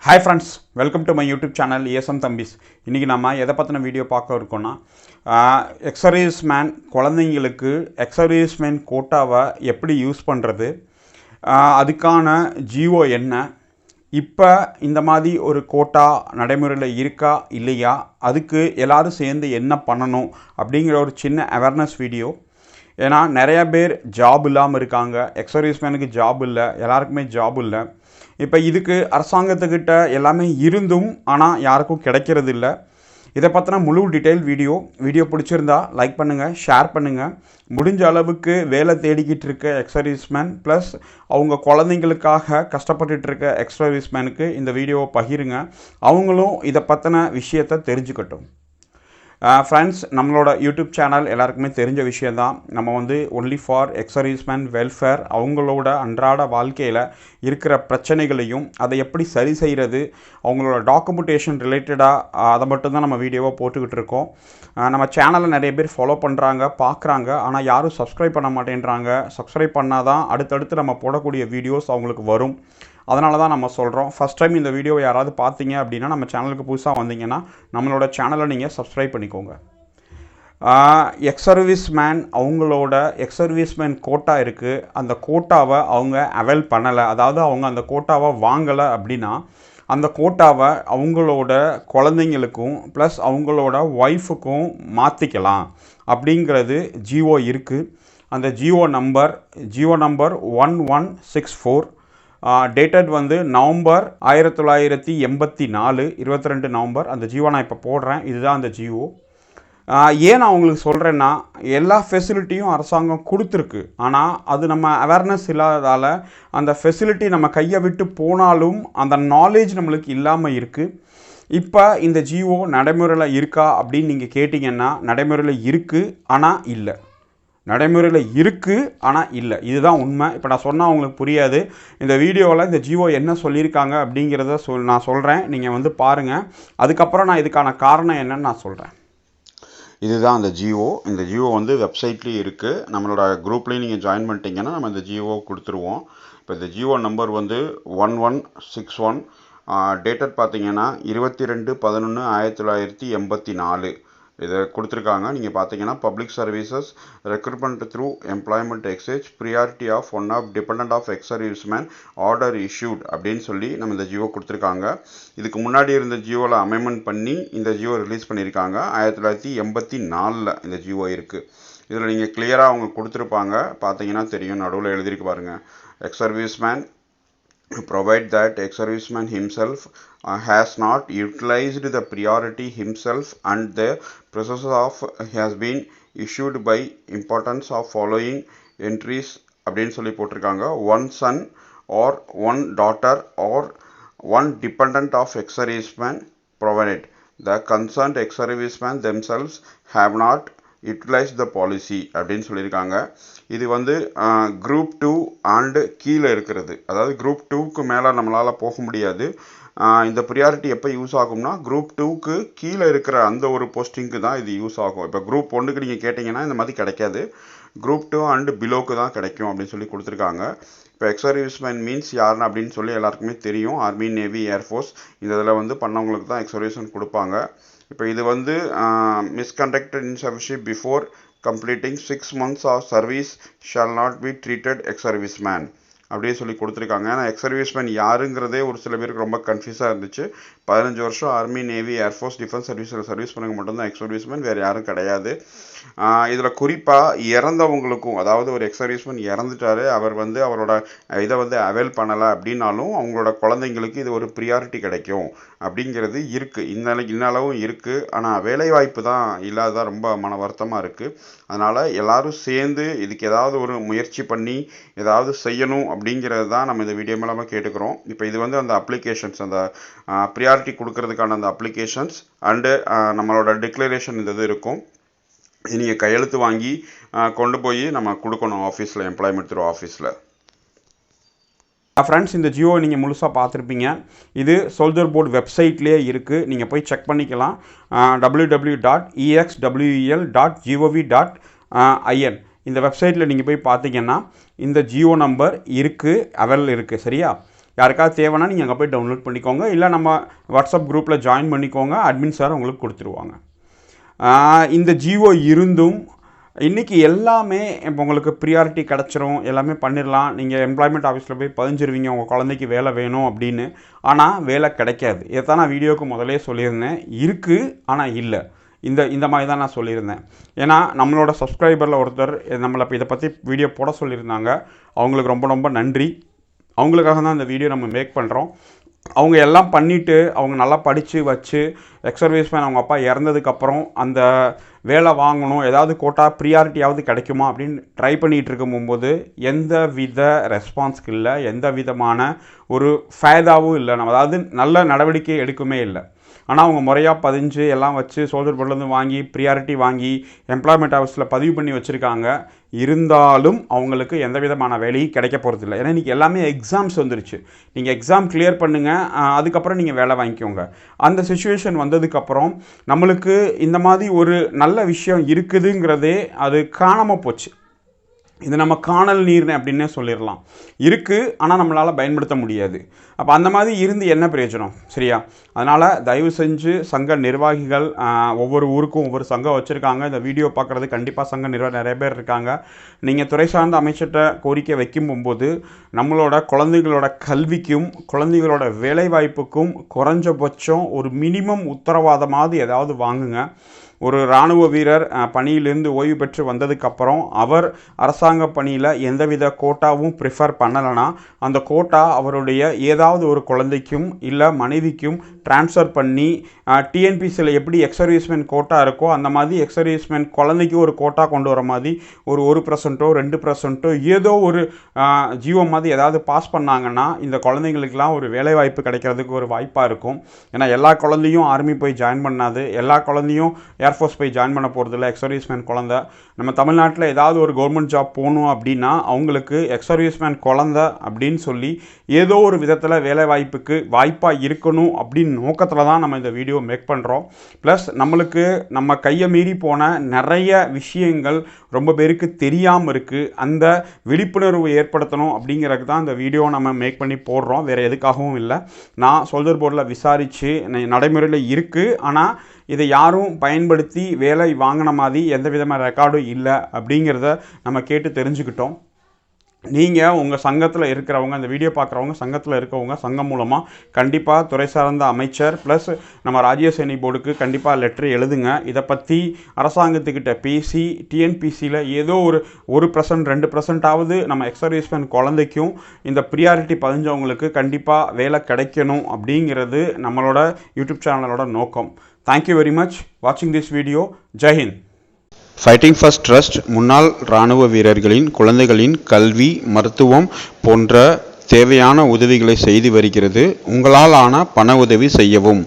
Hi friends, welcome to my YouTube channel ESM Thambis. இன்னைக்கு நாம எதை பத்தின வீடியோ பார்க்க இருக்கோம்னா எக்ஸ் மேன் குழந்தைங்களுக்கு எக்ஸ் மேன் கோட்டாவை எப்படி யூஸ் பண்ணுறது, அதுக்கான ஜிஓ என்ன, இப்போ இந்த மாதிரி ஒரு கோட்டா நடைமுறையில் இருக்கா இல்லையா, அதுக்கு எல்லோரும் சேர்ந்து என்ன பண்ணணும் அப்படிங்கிற ஒரு சின்ன அவேர்னஸ் வீடியோ. ஏன்னா நிறையா பேர் ஜாப் இல்லாமல் இருக்காங்க, எக்ஸ் மேனுக்கு ஜாப் இல்லை, எல்லாருக்குமே ஜாப் இல்லை. இப்போ இதுக்கு அரசாங்கத்துக்கிட்ட எல்லாமே இருந்தும் ஆனால் யாருக்கும் கிடைக்கிறது இல்லை. இதை பற்றின முழு டீட்டெயில் வீடியோ பிடிச்சிருந்தா லைக் பண்ணுங்கள், ஷேர் பண்ணுங்கள். முடிஞ்ச அளவுக்கு வேலை தேடிக்கிட்டு இருக்க எக்ஸ் மேன் ப்ளஸ் அவங்க குழந்தைங்களுக்காக கஷ்டப்பட்டுட்டு இருக்க எக்ஸ் மேனுக்கு இந்த வீடியோவை பகிருங்க. அவங்களும் இதை பற்றின விஷயத்தை தெரிஞ்சுக்கட்டும். ஃப்ரெண்ட்ஸ், நம்மளோட யூடியூப் சேனல் எல்லாருக்குமே தெரிஞ்ச விஷயந்தான். நம்ம only for X man welfare, அவங்களோட அன்றாட வாழ்க்கையில் இருக்கிற பிரச்சனைகளையும் அதை எப்படி சரி செய்கிறது, அவங்களோட டாக்குமெண்டேஷன் ரிலேட்டடாக அதை மட்டும்தான் நம்ம வீடியோவாக போட்டுக்கிட்டு இருக்கோம். நம்ம சேனலை நிறைய பேர் ஃபாலோ பண்ணுறாங்க, பார்க்குறாங்க, ஆனால் யாரும் சப்ஸ்கிரைப் பண்ண மாட்டேன்றாங்க. சப்ஸ்கிரைப் பண்ணால் தான் அடுத்தடுத்து நம்ம போடக்கூடிய வீடியோஸ் அவங்களுக்கு வரும். அதனால தான் நம்ம சொல்கிறோம். ஃபஸ்ட் டைம் இந்த வீடியோவை யாராவது பார்த்தீங்க அப்படின்னா, நம்ம சேனலுக்கு புதுசாக வந்தீங்கன்னா நம்மளோட சேனலை நீங்கள் சப்ஸ்கிரைப் பண்ணிக்கோங்க. எக்ஸ் மேன் அவங்களோட எக்ஸ் மேன் கோட்டா இருக்குது. அந்த கோட்டாவை அவங்க அவைல் பண்ணலை, அதாவது அவங்க அந்த கோட்டாவை வாங்கலை அப்படின்னா அந்த கோட்டாவை அவங்களோட குழந்தைங்களுக்கும் ப்ளஸ் அவங்களோட ஒய்ஃபுக்கும் மாற்றிக்கலாம் அப்படிங்கிறது ஜிஓ இருக்குது. அந்த GO number 1164, dated November 1984, 22 November. அந்த ஜிஓ நான் இப்போ போடுறேன். இதுதான் அந்த ஜிஓ. ஏன் நான் உங்களுக்கு சொல்கிறேன்னா, எல்லா ஃபெசிலிட்டியும் அரசாங்கம் கொடுத்துருக்கு, ஆனால் அது நம்ம அவேர்னஸ் இல்லாததால் அந்த ஃபெசிலிட்டி நம்ம கையை விட்டு போனாலும் அந்த நாலேஜ் நம்மளுக்கு இல்லாமல் இருக்குது. இப்போ இந்த ஜிஓ நடைமுறையில் இருக்கா அப்படின்னு நீங்கள் கேட்டிங்கன்னா, நடைமுறையில் இருக்குது ஆனால் இல்லை. நடைமுறையில் இருக்குது ஆனால் இல்லை, இதுதான் உண்மை. இப்போ நான் சொன்னால் உங்களுக்கு புரியாது. இந்த வீடியோவில் இந்த ஜிஓ என்ன சொல்லியிருக்காங்க அப்படிங்கிறத நான் சொல்கிறேன், நீங்கள் பாருங்கள். அதுக்கப்புறம் நான் இதுக்கான காரணம் என்னன்னு நான் சொல்கிறேன். இதுதான் அந்த ஜிஓ. இந்த ஜிஓ வெப்சைட்லேயும் இருக்குது. நம்மளோட குரூப்லேயும் நீங்கள் ஜாயின் பண்ணிட்டீங்கன்னா நம்ம இந்த ஜிஓ கொடுத்துருவோம். இப்போ இந்த ஜிஓ நம்பர் 1161, டேட்டட் பார்த்தீங்கன்னா 22/11/1984 இதை கொடுத்துருக்காங்க. நீங்கள் பார்த்தீங்கன்னா public services recruitment through employment exchange priority of one of depend of ex man order issued அப்படின்னு சொல்லி நம்ம இந்த ஜியோ கொடுத்துருக்காங்க. இதுக்கு முன்னாடி இருந்த ஜியோவில் அமெண்ட்மெண்ட் பண்ணி இந்த ஜியோ ரிலீஸ் பண்ணியிருக்காங்க. 1984 இந்த ஜியோ இருக்குது. இதில் நீங்கள் கிளியராக அவங்க கொடுத்துருப்பாங்க, பார்த்தீங்கன்னா தெரியும். நடுவில் எழுதியிருக்கு பாருங்கள், X man provide that ex-serviceman himself has not utilized the priority himself and the process of has been issued by importance of following entries அப்படின்னு சொல்லி போட்டிருக்காங்க. one son or one daughter or one dependent of ex-serviceman provided the concerned ex-serviceman themselves have not utilise the policy அப்படின்னு சொல்லியிருக்காங்க. இது group 2 and கீழே இருக்கிறது, அதாவது group 2க்கு மேலே நம்மளால் போக முடியாது. இந்த ப்ரியாரிட்டி எப்போ யூஸ் ஆகும்னா, குரூப் 2க்கு கீழே இருக்கிற அந்த ஒரு போஸ்டிங்க்கு தான் இது யூஸ் ஆகும். இப்போ குரூப் 1க்கு நீங்கள் கேட்டிங்கன்னா இந்த மாதிரி கிடைக்காது, குரூப் 2 அண்டு பிலோக்கு தான் கிடைக்கும் அப்படின்னு சொல்லி கொடுத்துருக்காங்க. இப்போ எக்ஸ் மேன் மீன்ஸ் யாருன்னு அப்படின்னு சொல்லி எல்லாருக்குமே தெரியும். ஆர்மி, நேவி, ஏர்ஃபோர்ஸ் இந்த இதில் பண்ணவங்களுக்கு தான் எக்ஸ் மேன் கொடுப்பாங்க. இப்போ இது misconducted in service before completing 6 months of service shall not be treated ex man அப்படின்னு சொல்லி கொடுத்துருக்காங்க. ஏன்னா எக்ஸ் மேன் யாருங்கிறதே ஒரு சில பேருக்கு ரொம்ப கன்ஃபியூஸாக இருந்துச்சு. 15 வருஷம் ஆர்மி, நேவி, ஏர்ஃபோர்ஸ், டிஃபென்ஸ் சர்வீஸில் சர்வீஸ் பண்ணவங்க மட்டும்தான் எக்ஸ் மேன், வேறு யாரும் கிடையாது. இதில் குறிப்பாக இறந்தவங்களுக்கும், அதாவது ஒரு எக்ஸ் மேன் இறந்துட்டாரு, அவர் அவரோட இதை அவைல் பண்ணலை அப்படின்னாலும் அவங்களோட குழந்தைங்களுக்கு இது ஒரு ப்ரியாரிட்டி கிடைக்கும் அப்படிங்கிறது இருக்குது. இன்னளவும் இருக்குது. ஆனால் வேலைவாய்ப்பு தான் இல்லாததான் ரொம்ப மன வருத்தமாக இருக்குது. அதனால் எல்லோரும் சேர்ந்து இதுக்கு ஏதாவது ஒரு முயற்சி பண்ணி ஏதாவது செய்யணும் அப்படிங்கிறது தான் நம்ம இந்த வீடியோ மூலமாக கேட்டுக்கிறோம். இப்போ இது அந்த அப்ளிகேஷன்ஸ், அந்த ப்ரியாரிட்டி கொடுக்கறதுக்கான அந்த அப்ளிகேஷன்ஸ் அண்டு நம்மளோட டிக்ளரேஷன் இந்த இது இருக்கும். இது நீங்கள் கையெழுத்து வாங்கி கொண்டு போய் நம்ம கொடுக்கணும் ஆஃபீஸில், எம்ப்ளாய்மெண்ட் த்ரூ ஆஃபீஸில். ஃப்ரெண்ட்ஸ், இந்த ஜியோ நீங்கள் முழுசாக பார்த்துருப்பீங்க. இது சோல்ஜர் போர்டு வெப்சைட்லேயே இருக்குது, நீங்கள் போய் செக் பண்ணிக்கலாம். www.exwl.gov.in இந்த வெப்சைட்டில் நீங்கள் போய் பார்த்தீங்கன்னா இந்த ஜியோ நம்பர் இருக்குது, அவைல் இருக்குது. சரியா? யாருக்காவது தேவைன்னா நீங்கள் அங்கே போய் டவுன்லோட் பண்ணிக்கோங்க, இல்லை நம்ம வாட்ஸ்அப் குரூப்பில் ஜாயின் பண்ணிக்கோங்க, அட்மின் சார் உங்களுக்கு கொடுத்துருவாங்க. இந்த ஜிஓ இருந்தும் இன்றைக்கி எல்லாமே இப்போ உங்களுக்கு ப்ரியாரிட்டி கிடச்சிரும், எல்லாமே பண்ணிடலாம், நீங்கள் எம்ப்ளாய்மெண்ட் ஆஃபீஸில் போய் பதிஞ்சிருவீங்க உங்கள் குழந்தைக்கு வேலை வேணும் அப்படின்னு. ஆனால் வேலை கிடைக்காது. இதைத்தான் நான் வீடியோவுக்கு முதலே சொல்லியிருந்தேன். இருக்குது ஆனால் இல்லை. இந்த மாதிரி தான் நான் சொல்லியிருந்தேன். ஏன்னா நம்மளோட சப்ஸ்கிரைபரில் ஒருத்தர் நம்மளை இப்போ இதை பற்றி வீடியோ போட சொல்லியிருந்தாங்க. அவங்களுக்கு ரொம்ப ரொம்ப நன்றி. அவங்களுக்காக தான் இந்த வீடியோ நம்ம மேக் பண்ணுறோம். அவங்க எல்லாம் பண்ணிவிட்டு அவங்க நல்லா படித்து வச்சு எக்ஸர்வீஸ்மேன் அவங்க அப்பா இறந்ததுக்கப்புறம் அந்த வேலை வாங்கணும், ஏதாவது கோட்டா ப்ரியாரிட்டியாவது கிடைக்குமா அப்படின்னு ட்ரை பண்ணிகிட்டு இருக்கும்போது எந்த வித ரெஸ்பான்ஸ்க்கு இல்லை, எந்த விதமான ஒரு ஃபேதாவும் இல்லை, நம்ம அதாவது நல்ல நடவடிக்கை எடுக்குமே இல்லை. ஆனால் அவங்க முறையாக பதிஞ்சு எல்லாம் வச்சு சோல்ஜர் போர்ட்லேருந்து வாங்கி ப்ரியாரிட்டி வாங்கி எம்ப்ளாய்மெண்ட் ஆஃபீஸில் பதிவு பண்ணி வச்சுருக்காங்க. இருந்தாலும் அவங்களுக்கு எந்த விதமான வேலையும் கிடைக்க போகிறதில்ல. ஏன்னா இன்றைக்கி எல்லாமே எக்ஸாம்ஸ் வந்துருச்சு. நீங்கள் எக்ஸாம் கிளியர் பண்ணுங்கள், அதுக்கப்புறம் நீங்கள் வேலை வாங்கிக்கோங்க. அந்த சிச்சுவேஷன் வந்ததுக்கப்புறம் நம்மளுக்கு இந்த மாதிரி ஒரு நல்ல விஷயம் இருக்குதுங்கிறதே அது காணாமல் போச்சு. இது நம்ம காணல் நீர்னு அப்படின்னே சொல்லிடலாம். இருக்குது ஆனால் நம்மளால் பயன்படுத்த முடியாது. அப்போ அந்த மாதிரி இருந்து என்ன பிரயோஜனம்? சரியா? அதனால் தயவு செஞ்சு சங்க நிர்வாகிகள் ஒவ்வொரு ஊருக்கும் ஒவ்வொரு சங்கம் வச்சுருக்காங்க. இந்த வீடியோ பார்க்குறது கண்டிப்பாக சங்க நிர்வாகி நிறைய பேர் இருக்காங்க. நீங்கள் துறை சார்ந்த அமைச்சர்கிட்ட கோரிக்கை வைக்கும்போது நம்மளோட குழந்தைகளோட கல்விக்கும் குழந்தைகளோட வேலைவாய்ப்புக்கும் குறைஞ்சபட்சம் ஒரு மினிமம் உத்தரவாதமாவது ஏதாவது வாங்குங்க. ஒரு இராணுவ வீரர் பணியிலிருந்து ஓய்வு பெற்று வந்ததுக்கப்புறம் அவர் அரசாங்க பணியில் எந்தவித கோட்டாவும் ப்ரிஃபர் பண்ணலைன்னா அந்த கோட்டா அவருடைய ஏதாவது ஒரு குழந்தைக்கும் இல்லை மனைவிக்கும் ட்ரான்ஸ்ஃபர் பண்ணி டிஎன்பிசியில் எப்படி எக்ஸர்வீஸ்மென் கோட்டா இருக்கோ அந்த மாதிரி எக்ஸர்வீஸ்மென் குழந்தைக்கு ஒரு கோட்டா கொண்டு வர மாதிரி ஒரு 1%, 2% ஏதோ ஒரு ஜிஓ மாதிரி ஏதாவது பாஸ் பண்ணாங்கன்னா இந்த குழந்தைங்களுக்கெல்லாம் ஒரு வேலைவாய்ப்பு கிடைக்கிறதுக்கு ஒரு வாய்ப்பாக இருக்கும். ஏன்னா எல்லா குழந்தையும் ஆர்மி போய் ஜாயின் பண்ணாது, எல்லா குழந்தையும் ஏர்ஃபோர்ஸ் போய் ஜாயின் பண்ண போகிறதில்ல. எக்ஸர்வீஸ்மேன் குழந்தை நம்ம தமிழ்நாட்டில் ஏதாவது ஒரு கவர்மெண்ட் ஜாப் போகணும் அப்படின்னா அவங்களுக்கு எக்ஸர்வீஸ்மேன் குழந்தை அப்படின்னு சொல்லி ஏதோ ஒரு விதத்தில் வேலைவாய்ப்புக்கு வாய்ப்பாக இருக்கணும் அப்படின்னு நோக்கத்தில் தான் நம்ம இந்த வீடியோ மேக் பண்ணுறோம். ப்ளஸ் நம்மளுக்கு நம்ம கையை மீறி போன நிறைய விஷயங்கள் ரொம்ப பேருக்கு தெரியாமல் இருக்குது. அந்த விழிப்புணர்வு ஏற்படுத்தணும் அப்படிங்கிறதுக்கு தான் இந்த வீடியோ நம்ம மேக் பண்ணி போடுறோம். வேறு எதுக்காகவும் இல்லை. நான் சோல்ஜர் போர்டில் விசாரித்து நடைமுறையில் இருக்குது, ஆனால் இதை யாரும் பயன்படுத்தி வேலை வாங்கின மாதிரி எந்த விதமான ரெக்கார்டும் இல்லை அப்படிங்கிறத நம்ம கேட்டு தெரிஞ்சுக்கிட்டோம். நீங்கள் உங்கள் சங்கத்தில் இருக்கிறவங்க, அந்த வீடியோ பார்க்குறவங்க சங்கத்தில் இருக்கவங்க சங்கம் மூலமாக கண்டிப்பாக துறை சார்ந்த அமைச்சர் ப்ளஸ் நம்ம ராஜ்ய சேனை போர்டுக்கு கண்டிப்பாக லெட்ரு எழுதுங்க. இதை பற்றி அரசாங்கத்துக்கிட்ட பேசி டிஎன்பிசியில் ஏதோ ஒரு 1%, 2%ஆவது நம்ம எக்ஸர்வீஸ்மேன் குழந்தைக்கும் இந்த ப்ரியாரிட்டி பதிஞ்சவங்களுக்கு கண்டிப்பாக வேலை கிடைக்கணும் அப்படிங்கிறது நம்மளோட யூடியூப் சேனலோட நோக்கம். தேங்க்யூ வெரி மச் வாட்சிங் this video. Jai Hind. Fighting first trust முன்னாள் இராணுவ வீரர்களின் குழந்தைகளின் கல்வி, மருத்துவம் போன்ற தேவையான உதவிகளை செய்து வருகிறது. உங்களால் ஆன பண உதவி செய்யவும்.